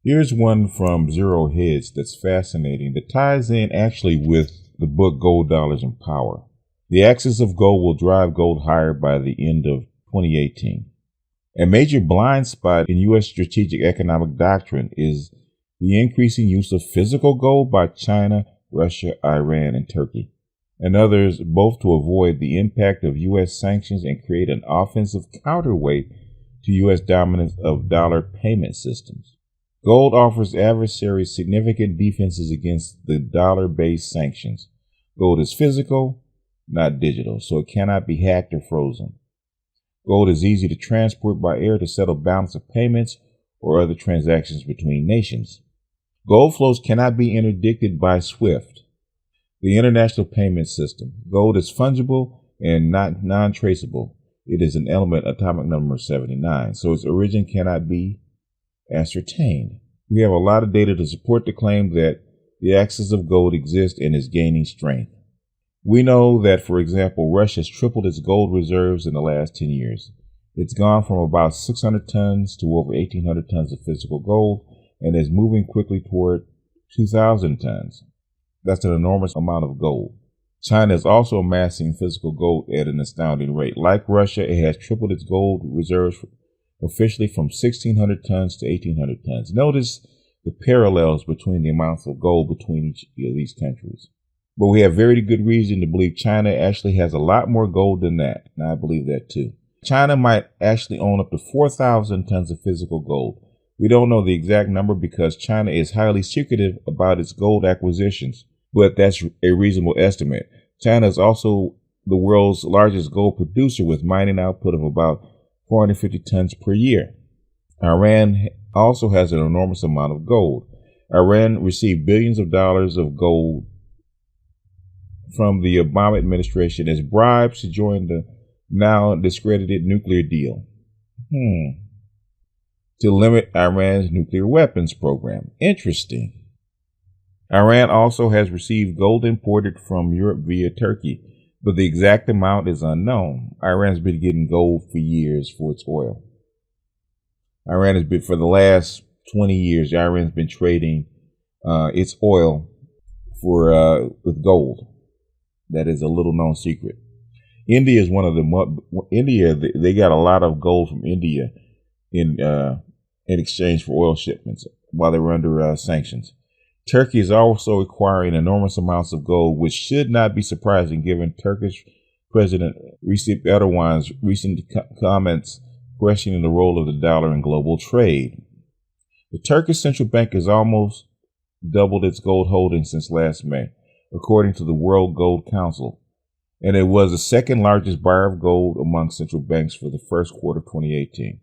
Here's one from Zero Hedge that's fascinating, that ties in actually with the book Gold, Dollars, and Power. The axis of gold will drive gold higher by the end of 2018. A major blind spot in U.S. strategic economic doctrine is the increasing use of physical gold by China, Russia, Iran, and Turkey, and others, both to avoid the impact of U.S. sanctions and create an offensive counterweight to U.S. dominance of dollar payment systems. Gold offers adversaries significant defenses against the dollar-based sanctions. Gold is physical, not digital, so it cannot be hacked or frozen. Gold is easy to transport by air to settle balance of payments or other transactions between nations. Gold flows cannot be interdicted by SWIFT, the international payment system. Gold is fungible and not non-traceable. It is an element atomic number 79, so its origin cannot be ascertained. We have a lot of data to support the claim that the axis of gold exists and is gaining strength. We know that, for example, Russia has tripled its gold reserves in the last 10 years. It's gone from about 600 tons to over 1,800 tons of physical gold and is moving quickly toward 2,000 tons. That's an enormous amount of gold. China is also amassing physical gold at an astounding rate. Like Russia, it has tripled its gold reserves officially from 1,600 tons to 1,800 tons. Notice the parallels between the amounts of gold between each of these countries. But we have very good reason to believe China actually has a lot more gold than that, and I believe that too. China might actually own up to 4,000 tons of physical gold. We don't know the exact number because China is highly secretive about its gold acquisitions, but that's a reasonable estimate. China is also the world's largest gold producer with mining output of about 450 tons per year. Iran also has an enormous amount of gold. Iran received billions of dollars of gold from the Obama administration as bribes to join the now discredited nuclear deal to limit Iran's nuclear weapons program. Interesting. Iran also has received gold imported from Europe via Turkey, but the exact amount is unknown. Iran's been getting gold for years for its oil. Iran has been, for the last 20 years, Iran's been trading its oil for with gold. That is a little known secret. India is one of the they got a lot of gold from India in exchange for oil shipments while they were under sanctions. Turkey is also acquiring enormous amounts of gold, which should not be surprising given Turkish President Recep Erdogan's recent comments questioning the role of the dollar in global trade. The Turkish central bank has almost doubled its gold holdings since last May, according to the World Gold Council, and it was the second largest buyer of gold among central banks for the first quarter of 2018.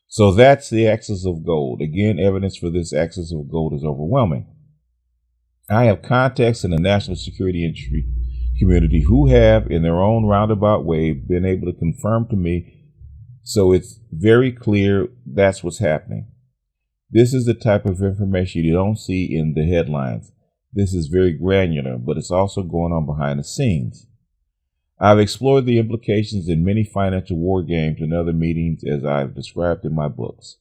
So that's the axis of gold. Again, evidence for this axis of gold is overwhelming. I have contacts in the national security industry community who have, in their own roundabout way, been able to confirm to me, so it's very clear that's what's happening. This is the type of information you don't see in the headlines. This is very granular, but it's also going on behind the scenes. I've explored the implications in many financial war games and other meetings as I've described in my books.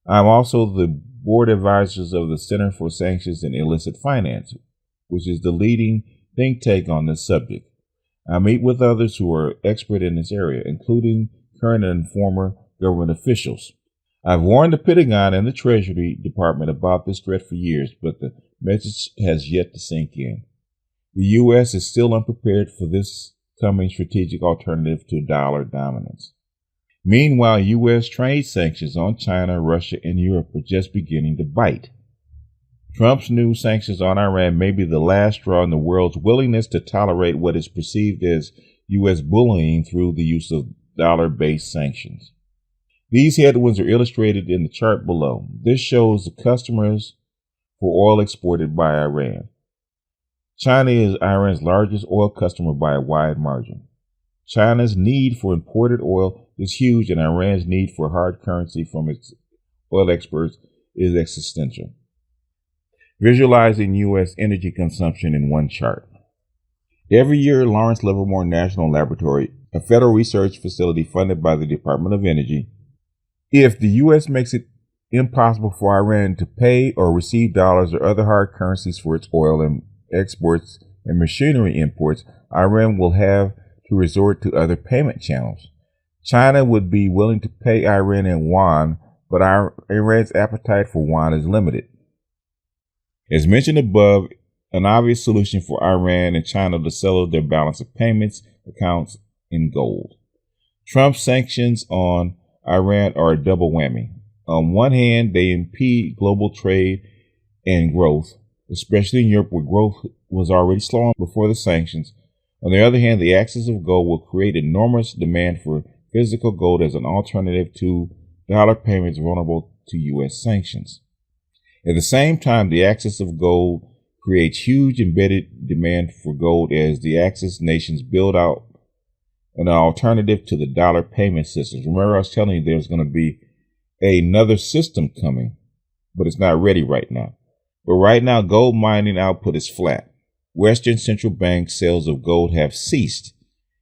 I'm also the board advisors of the Center for Sanctions and Illicit Finance, which is the leading think tank on this subject. I meet with others who are expert in this area, including current and former government officials. I've warned the Pentagon and the Treasury Department about this threat for years, but the message has yet to sink in. The U.S. is still unprepared for this coming strategic alternative to dollar dominance. Meanwhile, U.S. trade sanctions on China, Russia, and Europe are just beginning to bite. Trump's new sanctions on Iran may be the last straw in the world's willingness to tolerate what is perceived as U.S. bullying through the use of dollar-based sanctions. These headwinds are illustrated in the chart below. This shows the customers for oil exported by Iran. China is Iran's largest oil customer by a wide margin. China's need for imported oil is huge, and Iran's need for hard currency from its oil exports is existential. Visualizing U.S. energy consumption in one chart. Every year, Lawrence Livermore National Laboratory, a federal research facility funded by the Department of Energy, if the U.S. makes it impossible for Iran to pay or receive dollars or other hard currencies for its oil and exports and machinery imports, Iran will have to resort to other payment channels. China would be willing to pay Iran in yuan, but Iran's appetite for yuan is limited. As mentioned above, an obvious solution for Iran and China to settle their balance of payments accounts in gold. Trump's sanctions on Iran are a double whammy. On one hand, they impede global trade and growth, especially in Europe where growth was already slowing before the sanctions. On the other hand, the access of gold will create enormous demand for physical gold as an alternative to dollar payments vulnerable to U.S. sanctions. At the same time, the access of gold creates huge embedded demand for gold as the Axis nations build out an alternative to the dollar payment systems. Remember, I was telling you there's going to be another system coming, but it's not ready right now. But right now, gold mining output is flat. Western central bank sales of gold have ceased,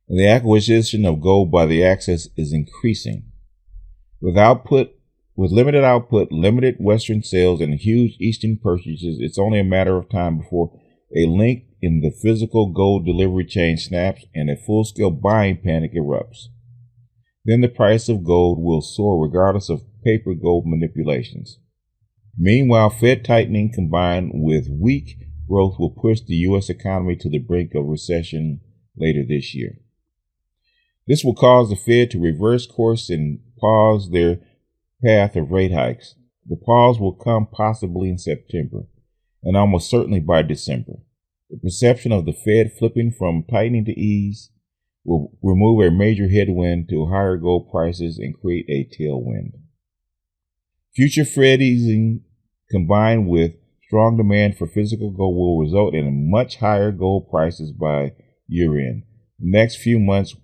and the acquisition of gold by the Axis is increasing. With limited output, limited Western sales, and huge Eastern purchases, it's only a matter of time before a link in the physical gold delivery chain snaps and a full-scale buying panic erupts. Then the price of gold will soar regardless of paper gold manipulations. Meanwhile, Fed tightening combined with weak growth will push the U.S. economy to the brink of recession later this year. This will cause the Fed to reverse course and pause their path of rate hikes. The pause will come possibly in September and almost certainly by December. The perception of the Fed flipping from tightening to ease will remove a major headwind to higher gold prices and create a tailwind. Future Fed easing combined with strong demand for physical gold will result in much higher gold prices by year-end. The next few months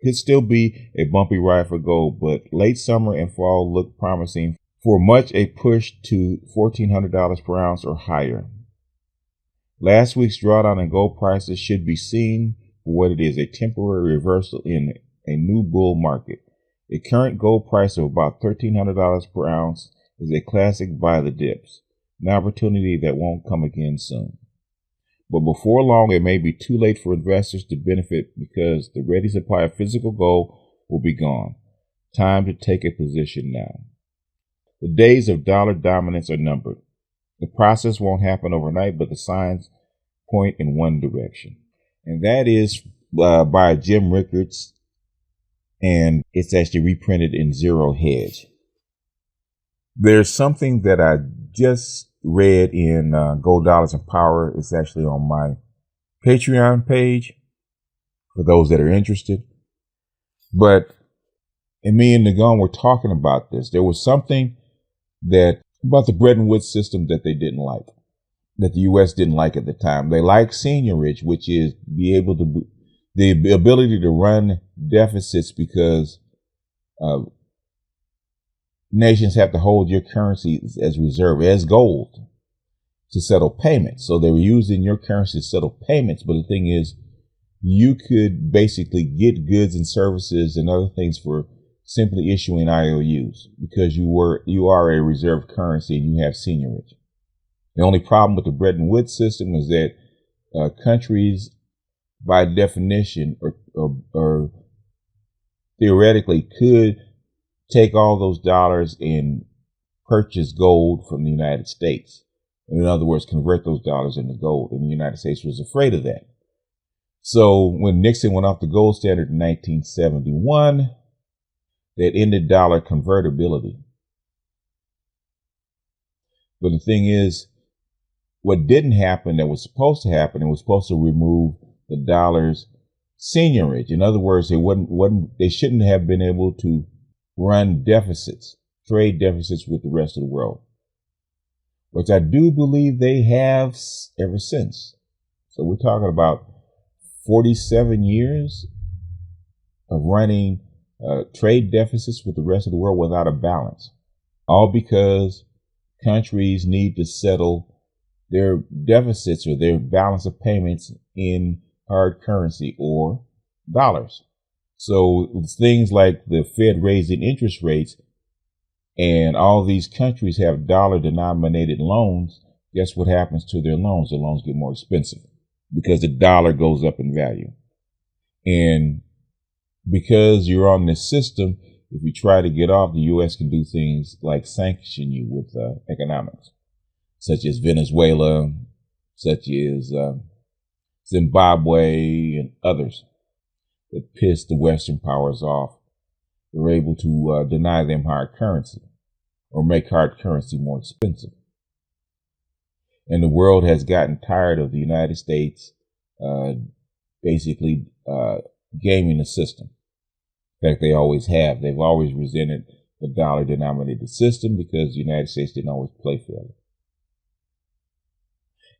could still be a bumpy ride for gold, but late summer and fall look promising for much a push to $1,400 per ounce or higher. Last week's drawdown in gold prices should be seen for what it is, a temporary reversal in a new bull market. A current gold price of about $1,300 per ounce is a classic buy the dips, an opportunity that won't come again soon. But before long, it may be too late for investors to benefit because the ready supply of physical gold will be gone. Time to take a position now. The days of dollar dominance are numbered. The process won't happen overnight, but the signs point in one direction. And that is by Jim Rickards, and it's actually reprinted in Zero Hedge. There's something that I just read in Gold, Dollars, and Power. It's actually on my Pateon page for those that are interested. But and me and Nagon were talking about this. There was something about the Bretton Woods system that they didn't like, that the U.S. didn't like at the time. They like seniorage, which is the ability to run deficits because nations have to hold your currency as reserve, as gold, to settle payments. So they were using your currency to settle payments. But the thing is, you could basically get goods and services and other things for simply issuing IOUs because you are a reserve currency and you have seniorage. The only problem with the Bretton Woods system is that countries, by definition, or theoretically, could take all those dollars and purchase gold from the United States. In other words, convert those dollars into gold. And the United States was afraid of that. So when Nixon went off the gold standard in 1971, that ended dollar convertibility. But the thing is, what didn't happen that was supposed to happen, it was supposed to remove the dollar's seniorage. In other words, they shouldn't have been able to run deficits, trade deficits with the rest of the world, which I do believe they have ever since. So we're talking about 47 years of running trade deficits with the rest of the world without a balance, all because countries need to settle their deficits or their balance of payments in hard currency or dollars. So things like the Fed raising interest rates and all these countries have dollar denominated loans, guess what happens to their loans? Their loans get more expensive because the dollar goes up in value. And because you're on this system, if you try to get off, the U.S. can do things like sanction you with economics, such as Venezuela, such as Zimbabwe, and others that piss the Western powers off. They're able to deny them hard currency or make hard currency more expensive. And the world has gotten tired of the United States basically gaming the system. In fact, they always have. They've always resented the dollar-denominated system because the United States didn't always play fairly.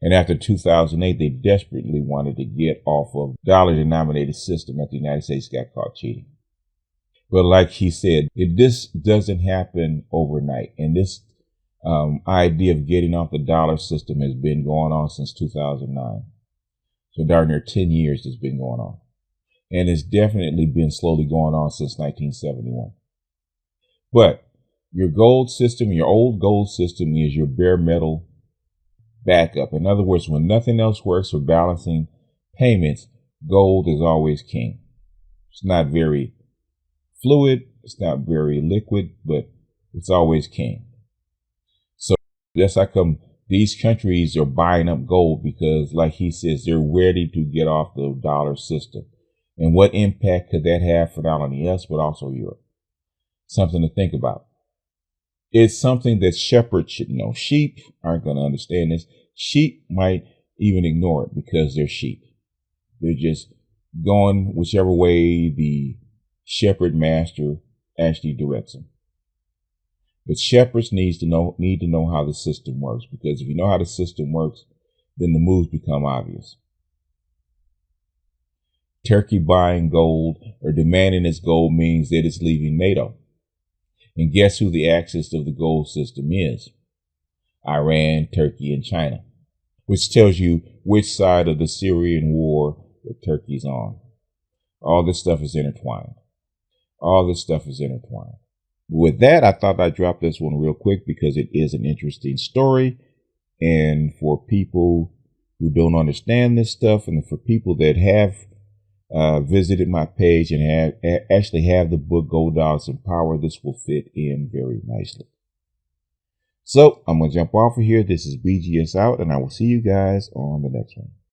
And after 2008, they desperately wanted to get off of dollar-denominated system after the United States got caught cheating. But like he said, this doesn't happen overnight. And this idea of getting off the dollar system has been going on since 2009. So darn near 10 years it's been going on. And it's definitely been slowly going on since 1971. But your gold system, your old gold system, is your bare metal backup. In other words, when nothing else works for balancing payments, gold is always king. It's not very fluid, it's not very liquid, but it's always king. So that's how come these countries are buying up gold, because like he says, they're ready to get off the dollar system. And what impact could that have for not only us, but also Europe? Something to think about. It's something that shepherds should know. Sheep aren't going to understand this. Sheep might even ignore it because they're sheep. They're just going whichever way the shepherd master actually directs them. But shepherds need to know how the system works, because if you know how the system works, then the moves become obvious. Turkey buying gold or demanding its gold means that it's leaving NATO. And guess who the axis of the gold system is? Iran, Turkey, and China, which tells you which side of the Syrian war that Turkey's on. All this stuff is intertwined. All this stuff is intertwined. With that, I thought I'd drop this one real quick because it is an interesting story. And for people who don't understand this stuff, and for people that have visited my page and actually have the book Gold Dollars and Power, this will fit in very nicely. So I'm going to jump off of here. This is BGS out, and I will see you guys on the next one.